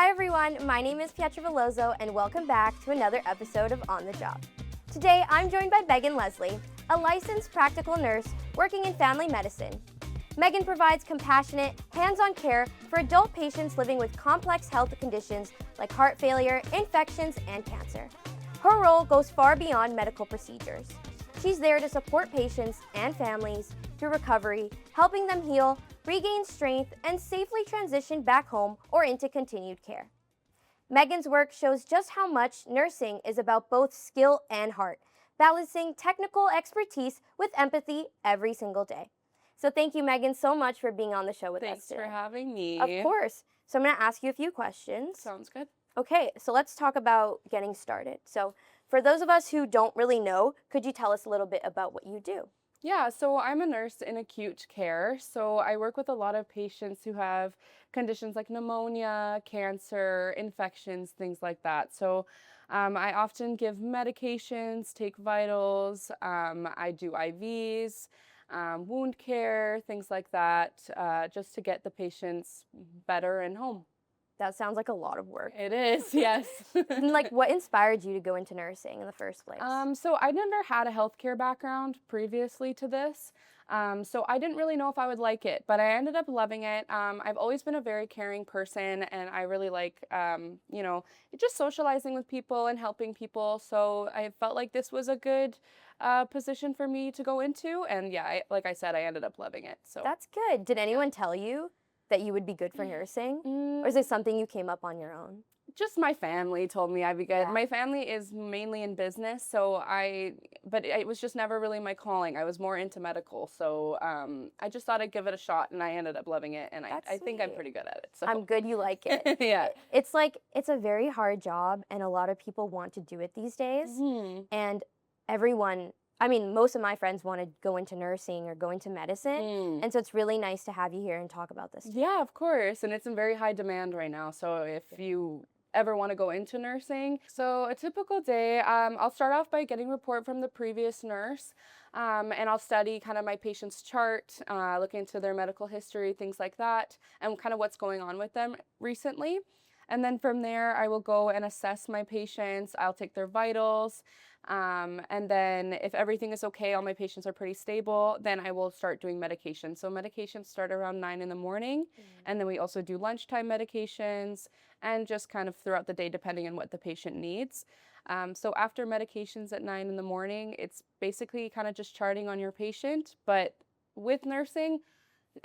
Hi everyone, my name is Pietra Veloso and welcome back to another episode of On the Job. Today I'm joined by Megan Leslie, a licensed practical nurse working in family medicine. Megan provides compassionate, hands-on care for adult patients living with complex health conditions like heart failure, infections, and cancer. Her role goes far beyond medical procedures. She's there to support patients and families through recovery, helping them heal, regain strength, and safely transition back home or into continued care. Megan's work shows just how much nursing is about both skill and heart, balancing technical expertise with empathy every single day. So thank you, Megan, so much for being on the show with us today. Thanks for having me. Of course. So I'm going to ask you a few questions. Sounds good. Okay, so let's talk about getting started. So for those of us who don't really know, could you tell us a little bit about what you do? Yeah, so I'm a nurse in acute care. So I work with a lot of patients who have conditions like pneumonia, cancer, infections, things like that. So I often give medications, take vitals, I do IVs, wound care, things like that, just to get the patients better and home. That sounds like a lot of work. It is, yes. And what inspired you to go into nursing in the first place? So I never had a healthcare background previously to this. So I didn't really know if I would like it, but I ended up loving it. I've always been a very caring person, and I really like, just socializing with people and helping people. So I felt like this was a good position for me to go into. And yeah, like I said, I ended up loving it. So That's good. Did anyone tell you that you would be good for nursing? Or is it something you came up on your own? Just my family told me I'd be good. Yeah. My family is mainly in business, but it was just never really my calling. I was more into medical, so I just thought I'd give it a shot, and I ended up loving it, and I think I'm pretty good at it. So I'm good you like it. yeah. It's a very hard job, and a lot of people want to do it these days. And most of my friends want to go into nursing or go into medicine. And so it's really nice to have you here and talk about this. Yeah, of course. And it's in very high demand right now. So if you ever want to go into nursing. So a typical day, I'll start off by getting a report from the previous nurse. And I'll study kind of my patient's chart, look into their medical history, things like that, and kind of what's going on with them recently. And then from there, I will go and assess my patients. I'll take their vitals. And then if everything is okay, all my patients are pretty stable, then I will start doing medication. So medications start around 9 in the morning. And then we also do lunchtime medications and just kind of throughout the day, depending on what the patient needs. So after medications at 9 in the morning, it's basically kind of just charting on your patient. But with nursing,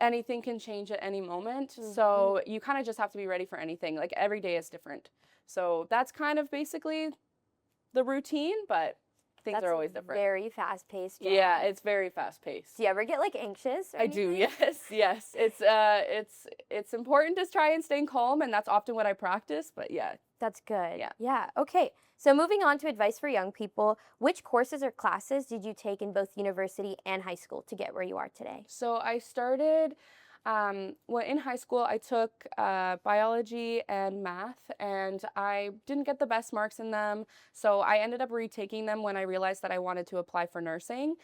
anything can change at any moment. So you kind of just have to be ready for anything. Like every day is different. So that's kind of basically the routine, but things are always different. Very fast-paced job. Yeah, it's very fast-paced. Do you ever get anxious? Or I do, anything? yes. It's important to try and stay calm, and that's often what I practice, but yeah. That's good. Yeah. Yeah. Okay. So moving on to advice for young people, which courses or classes did you take in both university and high school to get where you are today? So I started, in high school, I took biology and math, and I didn't get the best marks in them. So I ended up retaking them when I realized that I wanted to apply for nursing.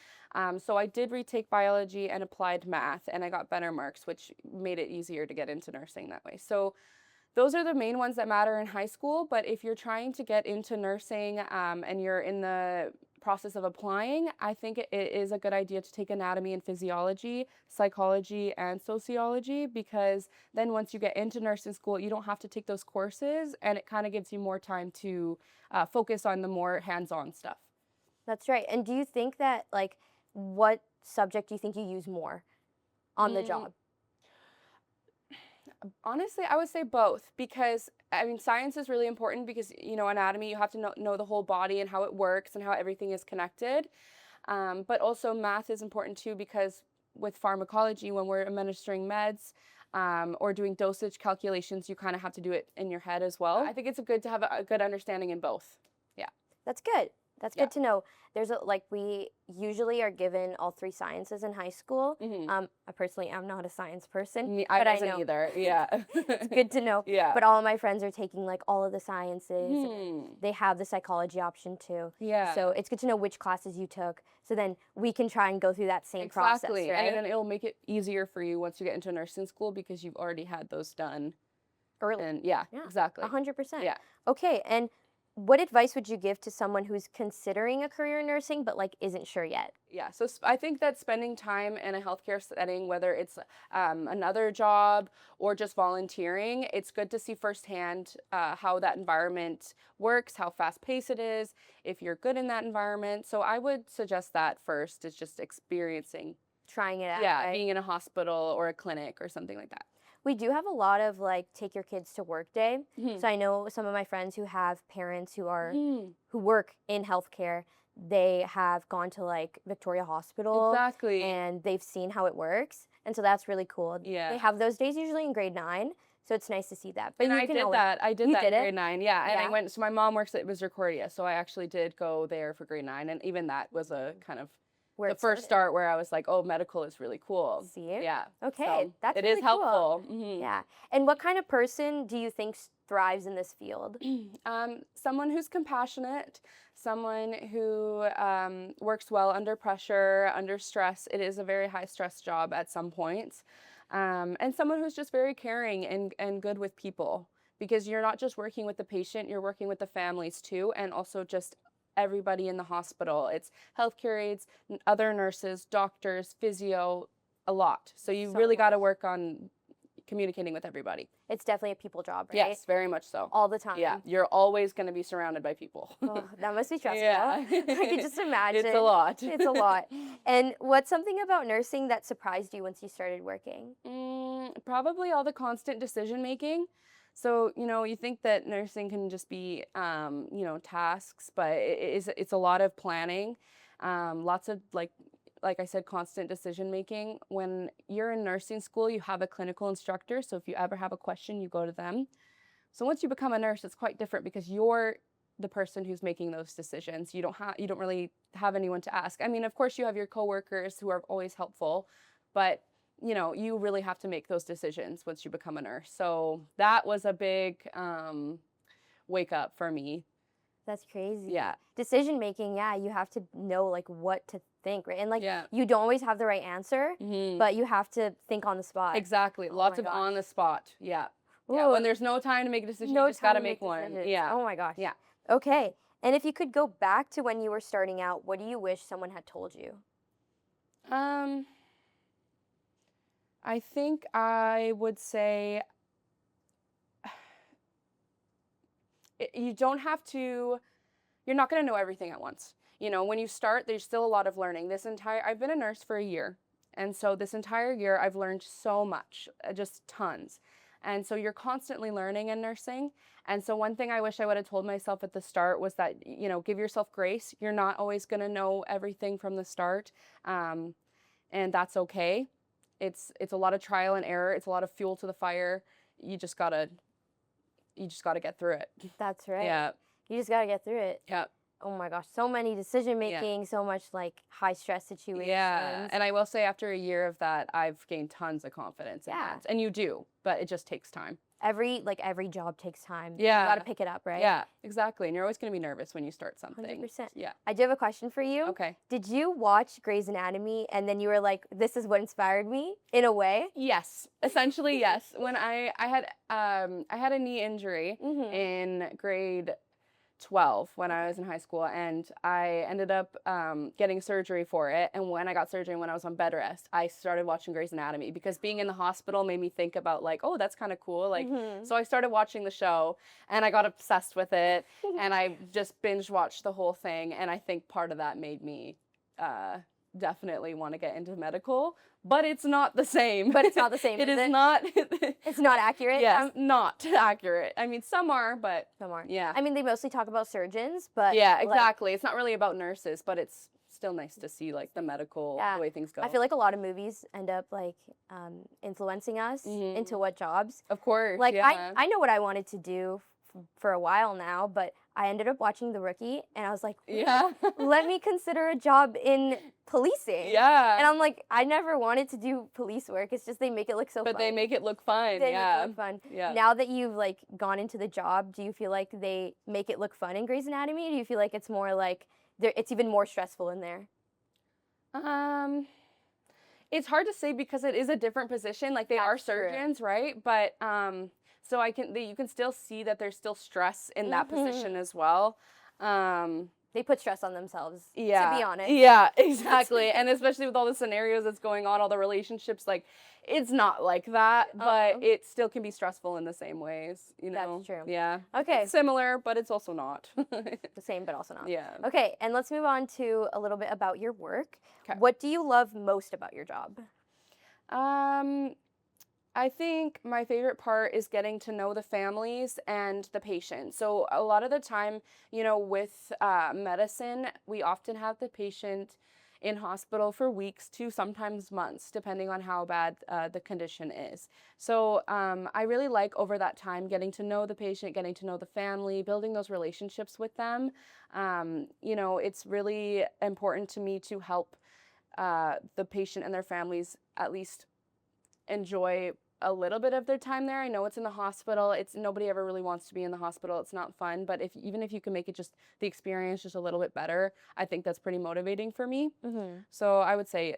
So I did retake biology and applied math, and I got better marks, which made it easier to get into nursing that way. So those are the main ones that matter in high school, but if you're trying to get into nursing and you're in the process of applying, I think it is a good idea to take anatomy and physiology, psychology, and sociology, because then once you get into nursing school, you don't have to take those courses, and it kind of gives you more time to focus on the more hands-on stuff. That's right. And do you think that, what subject do you think you use more on the job? Honestly, I would say both, because science is really important because, anatomy, you have to know the whole body and how it works and how everything is connected. But also math is important too, because with pharmacology, when we're administering meds or doing dosage calculations, you kind of have to do it in your head as well. I think it's good to have a good understanding in both. Yeah. That's good. That's good to know. We usually are given all three sciences in high school. I personally am not a science person, I but wasn't I know. either. Yeah. It's good to know. Yeah. But all of my friends are taking all of the sciences. They have the psychology option too. Yeah. So it's good to know which classes you took, so then we can try and go through that same process, right? And then it'll make it easier for you once you get into nursing school because you've already had those done. Early. And yeah, Yeah, exactly. 100%. Yeah. Okay, and what advice would you give to someone who's considering a career in nursing but like isn't sure yet? Yeah, so I think that spending time in a healthcare setting, whether it's another job or just volunteering, it's good to see firsthand how that environment works, how fast paced it is, if you're good in that environment. So I would suggest that first is just experiencing, Trying it out, yeah, right? being in a hospital or a clinic or something like that. We do have a lot of like take your kids to work day. Mhm. So I know some of my friends who have parents who are Mhm. who work in healthcare. They have gone to like Victoria Hospital Exactly. and they've seen how it works. And so that's really cool. Yeah. They have those days usually in grade 9. So it's nice to see that. But And you I can did always, that. I did You that did in it? grade 9. Yeah. And I Yeah. went, so my mom works at Misericordia. So I actually did go there for grade 9. And even that was a kind of where the it first started. start where I was like, oh, medical is really cool. See? Yeah. Okay, So that's it really is cool. helpful. Mhm. Yeah. And what kind of person do you think thrives in this field? Someone who's compassionate, someone who works well under pressure, under stress. It is a very high stress job at some points. And someone who's just very caring and good with people, because you're not just working with the patient, you're working with the families too, and also just everybody in the hospital. It's healthcare aides, other nurses, doctors, physio, a lot. So you So really got to much. work on communicating with everybody. It's definitely a people job, right? Yes, very much so. All the time. Yeah, you're always going to be surrounded by people. Oh, that must be stressful. Yeah. I could just imagine. It's a lot. It's a lot. And what's something about nursing that surprised you once you started working? Probably all the constant decision making. So, you think that nursing can just be, tasks, but it's a lot of planning, lots of like I said, constant decision making. When you're in nursing school, you have a clinical instructor. So if you ever have a question, you go to them. So once you become a nurse, it's quite different because you're the person who's making those decisions. You don't really have anyone to ask. I mean, of course you have your coworkers who are always helpful, but you really have to make those decisions once you become a nurse. So that was a big wake up for me. That's crazy. Yeah. Decision making, yeah, you have to know like what to think, right? And like Yeah. you don't always have the right answer, Mhm. but you have to think on the spot. Exactly. Oh Lots my of gosh. on the spot. Yeah. Yeah. Ooh. When there's no time to make a decision, No you just got to time make one. decisions. Yeah. Oh my gosh. Yeah. Okay. And if you could go back to when you were starting out, what do you wish someone had told you? I think I would say you don't have to, you're not going to know everything at once. When you start, there's still a lot of learning. I've been a nurse for a year. And so this entire year, I've learned so much, just tons. And so you're constantly learning in nursing. And so one thing I wish I would have told myself at the start was that, give yourself grace. You're not always going to know everything from the start. And that's okay. It's a lot of trial and error. It's a lot of fuel to the fire. You just gotta get through it. That's right. Yeah. You just got to get through it. Yeah. Oh my gosh, so many decision making, so much like high stress situations. Yeah. And I will say after a year of that, I've gained tons of confidence in that. And you do, but it just takes time. Every job takes time. Yeah. You got to pick it up, right? Yeah, exactly. And you're always going to be nervous when you start something. 100%. Yeah. I do have a question for you. Okay. Did you watch Grey's Anatomy and then you were like, this is what inspired me in a way? Yes, essentially yes. When I had a knee injury in grade 12 when I was in high school, and I ended up getting surgery for it. And when I got surgery, when I was on bed rest, I started watching Grey's Anatomy because being in the hospital made me think about like, oh, that's kind of cool. Like, so I started watching the show and I got obsessed with it and I just binge watched the whole thing. And I think part of that made me definitely want to get into medical, but it's not the same. But it's not the same. It is not. It's not accurate. Yes, not accurate. I mean, some are, but Some are. yeah. I mean, they mostly talk about surgeons, but Yeah, like, exactly. It's not really about nurses, but it's still nice to see like the medical, Yeah. the way things go. I feel like a lot of movies end up like influencing us into what jobs. Of course. Like yeah. I know what I wanted to do for a while now, but I ended up watching The Rookie and I was like, Yeah. let me consider a job in policing. Yeah. And I'm like, I never wanted to do police work. It's just they make it look so fun. But they make it look fun. They yeah. make it look fun. Yeah. Now that you've like gone into the job, do you feel like they make it look fun in Grey's Anatomy? Do you feel like it's more like it's even more stressful in there? It's hard to say because it is a different position. Like they are That's true. surgeons, right? But So you can still see that there's still stress in that position as well. They put stress on themselves, Yeah. to be honest. Yeah, exactly. And especially with all the scenarios that's going on, all the relationships, like, it's not like that, but it still can be stressful in the same ways, you know? That's true. Yeah. Okay. It's similar, but it's also not. The same, but also not. Yeah. Okay, and let's move on to a little bit about your work. 'Kay. What do you love most about your job? I think my favorite part is getting to know the families and the patients. So a lot of the time, you know, with medicine, we often have the patient in hospital for weeks to sometimes months, depending on how bad the condition is. So I really like over that time getting to know the patient, getting to know the family, building those relationships with them. You know, it's really important to me to help the patient and their families at least enjoy a little bit of their time there. I know it's in the hospital. It's nobody ever really wants to be in the hospital. It's not fun, but even if you can make it just the experience just a little bit better, I think that's pretty motivating for me. So I would say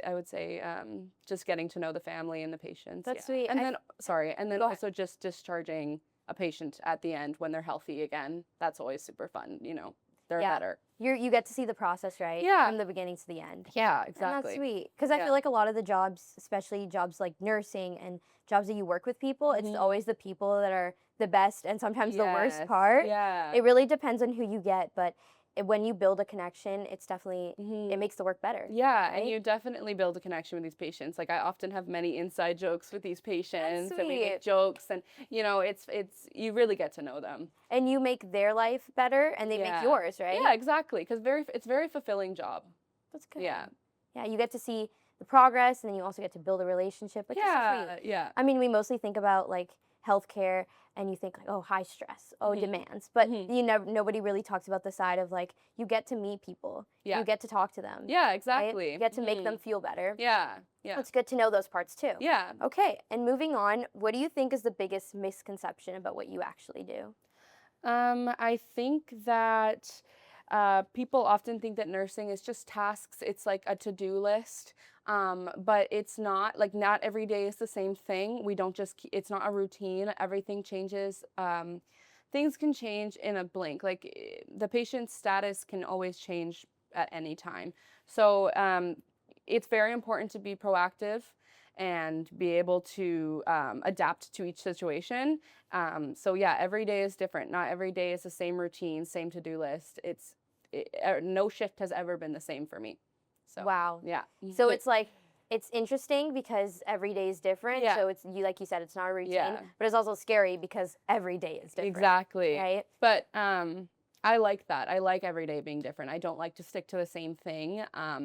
just getting to know the family and the patients. That's sweet. And then also just discharging a patient at the end when they're healthy again. That's always super fun, you know. They're better. You get to see the process, right? Yeah. From the beginning to the end. Yeah, And exactly. that's sweet. Because I feel like a lot of the jobs, especially jobs like nursing and jobs that you work with people, it's always the people that are the best and sometimes the worst part. Yeah. It really depends on who you get, but when you build a connection, it's definitely, it makes the work better. Yeah, right? and you definitely build a connection with these patients. Like I often have many inside jokes with these patients, and we make jokes, and you know, it's you really get to know them. And you make their life better, and they make yours, right? Yeah, exactly. Because it's a very fulfilling job. That's good. Yeah. Yeah, you get to see the progress, and then you also get to build a relationship. Like, Yeah, yeah. I mean, we mostly think about like healthcare, and you think like, oh, high stress, oh, demands, but nobody really talks about the side of like you get to meet people, you get to talk to them. Yeah, right? exactly. You get to make them feel better. Yeah, yeah. It's good to know those parts too. Yeah. Okay, and moving on, what do you think is the biggest misconception about what you actually do? I think that people often think that nursing is just tasks. It's like a to-do list. But it's not. Like, not every day is the same thing. We don't just, it's not a routine. Everything changes. Things can change in a blink. Like, the patient's status can always change at any time. So it's very important to be proactive and be able to adapt to each situation. So yeah, every day is different. Not every day is the same routine, same to-do list. No shift has ever been the same for me. So, wow. Yeah. So it's like, it's interesting because every day is different. Yeah. So it's, like you said, it's not a routine, Yeah. but it's also scary because every day is different. Exactly. Right? But I like that. I like every day being different. I don't like to stick to the same thing.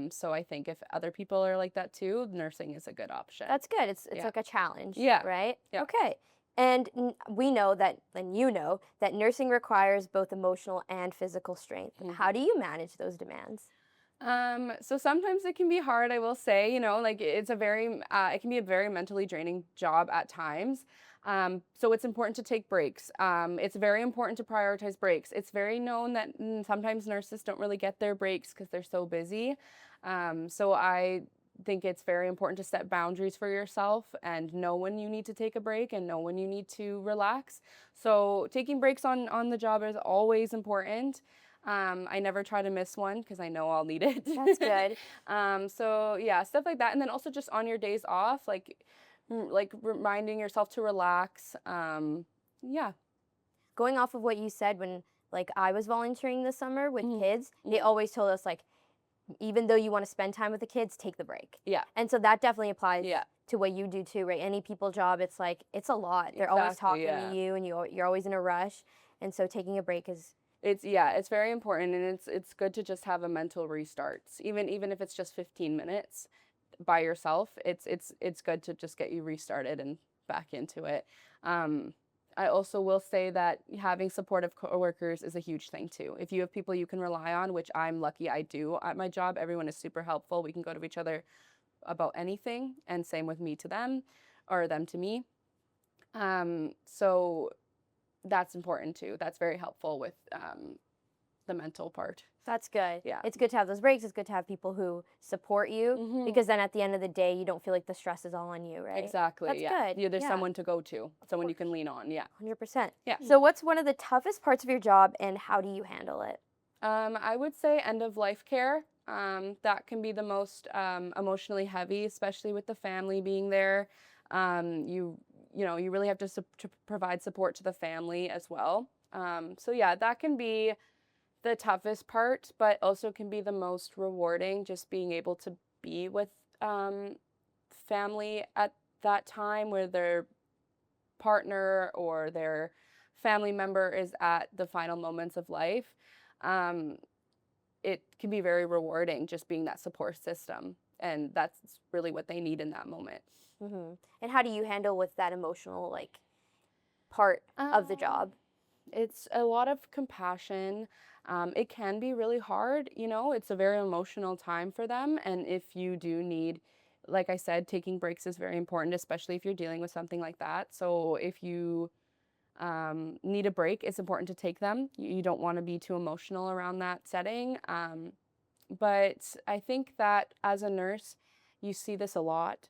So I think if other people are like that too, nursing is a good option. That's good. It's like a challenge. Yeah. Right? Yeah. Okay. And we know that, and you know, that nursing requires both emotional and physical strength. How do you manage those demands? So sometimes it can be hard, I will say, you know, like it can be a very mentally draining job at times. So it's important to take breaks. It's very important to prioritize breaks. It's very known that sometimes nurses don't really get their breaks because they're so busy. So I think it's very important to set boundaries for yourself and know when you need to take a break and know when you need to relax. So taking breaks on the job is always important. I never try to miss one because I know I'll need it. That's good. So yeah, stuff like that. And then also just on your days off, like reminding yourself to relax. Yeah. Going off of what you said, when like I was volunteering this summer with kids, they always told us like, even though you want to spend time with the kids, take the break. Yeah. And so that definitely applies to what you do too, right? Any people job, it's like, it's a lot. They're always talking to you, and you're always in a rush. And so taking a break is... It's very important, and it's good to just have a mental restart. Even if it's just 15 minutes by yourself, it's good to just get you restarted and back into it. I also will say that having supportive coworkers is a huge thing too. If you have people you can rely on, which I'm lucky I do at my job, everyone is super helpful. We can go to each other about anything, and same with me to them, or them to me. So that's important too. That's very helpful with the mental part. That's good. Yeah. It's good to have those breaks. It's good to have people who support you Mhm. because then at the end of the day, you don't feel like the stress is all on you, right? Exactly. That's Yeah. good. Yeah, there's Yeah. someone to go to, someone you can lean on. Yeah. 100%. Yeah. So what's one of the toughest parts of your job and how do you handle it? I would say end of life care. That can be the most emotionally heavy, especially with the family being there. You really have to provide support to the family as well. So yeah, that can be the toughest part, but also can be the most rewarding. Just being able to be with family at that time where their partner or their family member is at the final moments of life. Um, it can be very rewarding just being that support system. And that's really what they need in that moment. And how do you handle with that emotional like part of the job? It's a lot of compassion. It can be really hard, it's a very emotional time for them. And if you do need, like I said, taking breaks is very important, especially if you're dealing with something like that. So if you need a break, it's important to take them. You don't want to be too emotional around that setting. But I think that as a nurse, you see this a lot.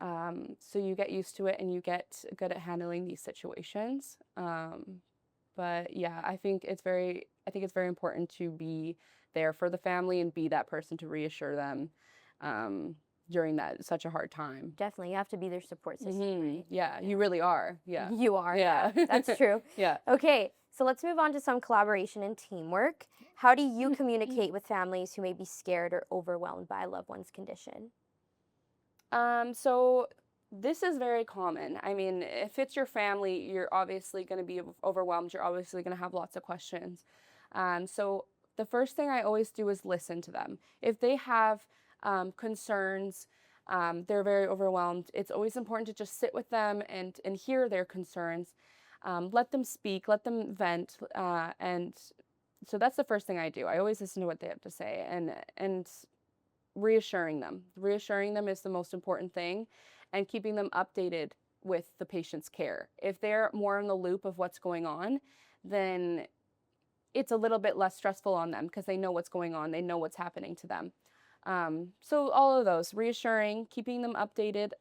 So you get used to it and you get good at handling these situations. But yeah, I think it's very important to be there for the family and be that person to reassure them during that such a hard time. Definitely, you have to be their support system, right? Yeah, you really are. Yeah. You are. Yeah. That's true. Yeah. Okay, so let's move on to some collaboration and teamwork. How do you communicate with families who may be scared or overwhelmed by a loved one's condition? So this is very common. I mean, if it's your family, you're obviously going to be overwhelmed. You're obviously going to have lots of questions. So the first thing I always do is listen to them. If they have concerns, they're very overwhelmed. It's always important to just sit with them and hear their concerns. Let them speak, let them vent, and so that's the first thing I do. I always listen to what they have to say and reassuring them. Reassuring them is the most important thing, and keeping them updated with the patient's care. If they're more in the loop of what's going on, then it's a little bit less stressful on them because they know what's going on. They know what's happening to them. So all of those, reassuring, keeping them updated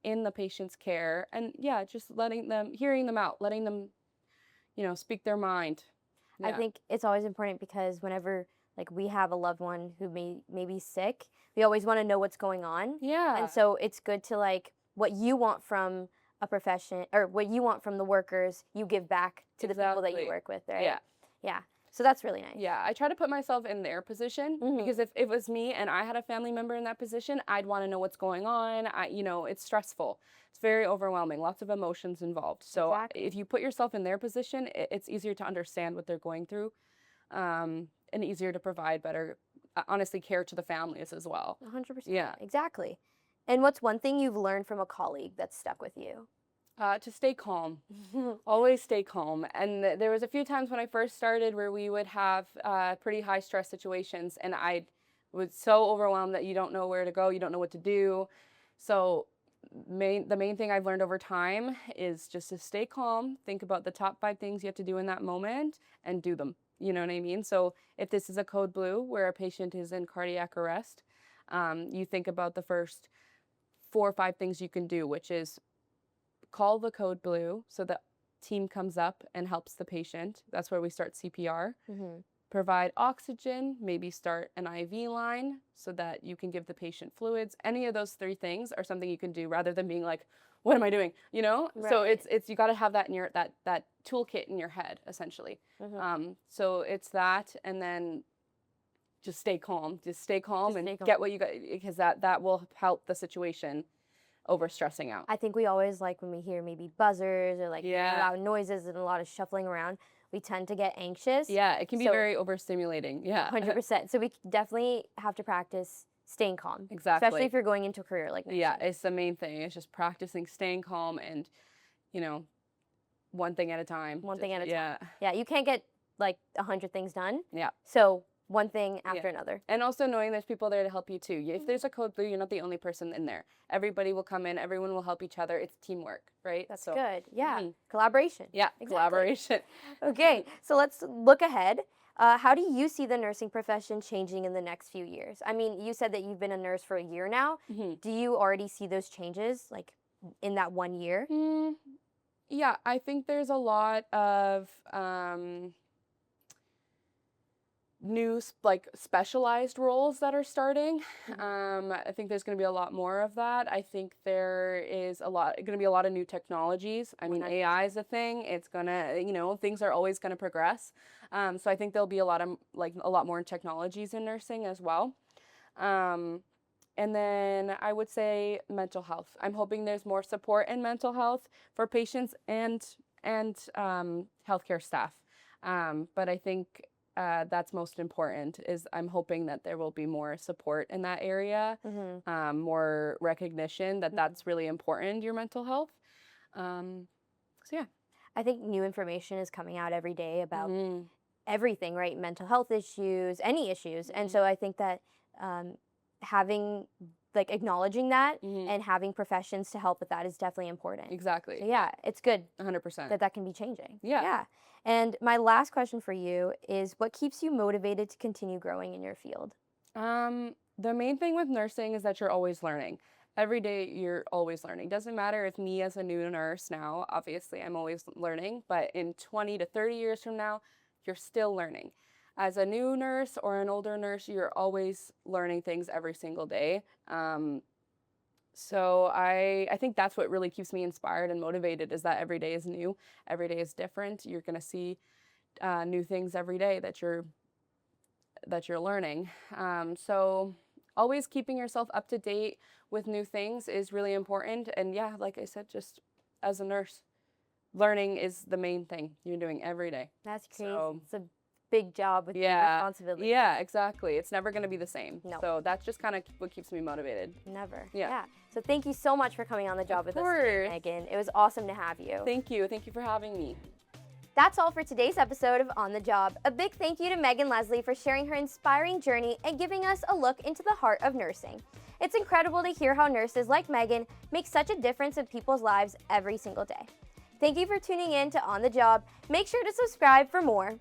in the patient's care, and yeah, just hearing them out, letting them, speak their mind. I Yeah. think it's always important because whenever like we have a loved one who may be sick, we always want to know what's going on. Yeah. And so it's good to like what you want from a profession or what you want from the workers, you give back to the people that you Exactly. work with, right? Yeah. Yeah. So that's really nice. Yeah, I try to put myself in their position because if it was me and I had a family member in that position, I'd want to know what's going on. It's stressful. It's very overwhelming, lots of emotions involved. So Exactly. if you put yourself in their position, it's easier to understand what they're going through, and easier to provide better, honestly, care to the families as well. 100%. Yeah. Exactly. And what's one thing you've learned from a colleague that's stuck with you? To stay calm. Always stay calm. And there was a few times when I first started where we would have pretty high stress situations, and I was so overwhelmed that you don't know where to go, you don't know what to do. So the main thing I've learned over time is just to stay calm, think about the top 5 things you have to do in that moment, and do them. You know what I mean? So if this is a code blue where a patient is in cardiac arrest, you think about the first 4 or 5 things you can do, which is call the code blue so the team comes up and helps the patient. That's where we start CPR. Provide oxygen, maybe start an IV line so that you can give the patient fluids. Any of those 3 things are something you can do rather than being like, what am I doing? So Right. it's you got to have that in your that toolkit in your head essentially. So it's that, and then just stay calm. Just stay calm Just and stay calm. get what you got, because that will help the situation over stressing out. I think we always like when we hear maybe buzzers or like Yeah. loud noises and a lot of shuffling around, we tend to get anxious. Yeah, it can be So- very overstimulating. Yeah. 100%. So we definitely have to practice staying calm. Exactly. Especially if you're going into a career like nursing. Yeah, it's the main thing. It's just practicing staying calm and, one thing at a time. One thing at a time. Yeah. Yeah, you can't get like 100 things done. Yeah. So one thing after another. And also knowing there's people there to help you too. If there's a code blue, you're not the only person in there. Everybody will come in. Everyone will help each other. It's teamwork, right? That's So, good. Yeah. Collaboration. Yeah, Exactly. collaboration. Okay, so let's look ahead. How do you see the nursing profession changing in the next few years? I mean, you said that you've been a nurse for a year now. Do you already see those changes, like in that 1 year? Yeah, I think there's a lot of new like specialized roles that are starting. I think there's going to be a lot more of that. I think there is going to be a lot of new technologies. I mean, AI is a thing. It's gonna, things are always going to progress. So I think there'll be a lot more technologies in nursing as well. And then I would say mental health. I'm hoping there's more support in mental health for patients and healthcare staff. But I think that's most important. Is I'm hoping that there will be more support in that area, more recognition that that's really important, your mental health. So yeah. I think new information is coming out every day about everything, right? Mental health issues, any issues. And so I think that acknowledging that and having professions to help with that is definitely important. Exactly. So yeah, it's good 100%. that can be changing. Yeah. And my last question for you is, what keeps you motivated to continue growing in your field? The main thing with nursing is that you're always learning. Every day you're always learning. Doesn't matter if me as a new nurse now, obviously I'm always learning, but in 20 to 30 years from now, you're still learning. As a new nurse or an older nurse, you're always learning things every single day. So I think that's what really keeps me inspired and motivated, is that every day is new, every day is different. You're gonna see new things every day that you're learning. So always keeping yourself up to date with new things is really important. And yeah, like I said, just as a nurse, learning is the main thing you're doing every day. That's crazy. It's a big job with big responsibility. Yeah, exactly. It's never going to be the same. No. So that's just kind of what keeps me motivated. Never. Yeah. So thank you so much for coming on the job with us today, Megan. It was awesome to have you. Thank you. Thank you for having me. That's all for today's episode of On the Job. A big thank you to Megan Leslie for sharing her inspiring journey and giving us a look into the heart of nursing. It's incredible to hear how nurses like Megan make such a difference in people's lives every single day. Thank you for tuning in to On the Job. Make sure to subscribe for more.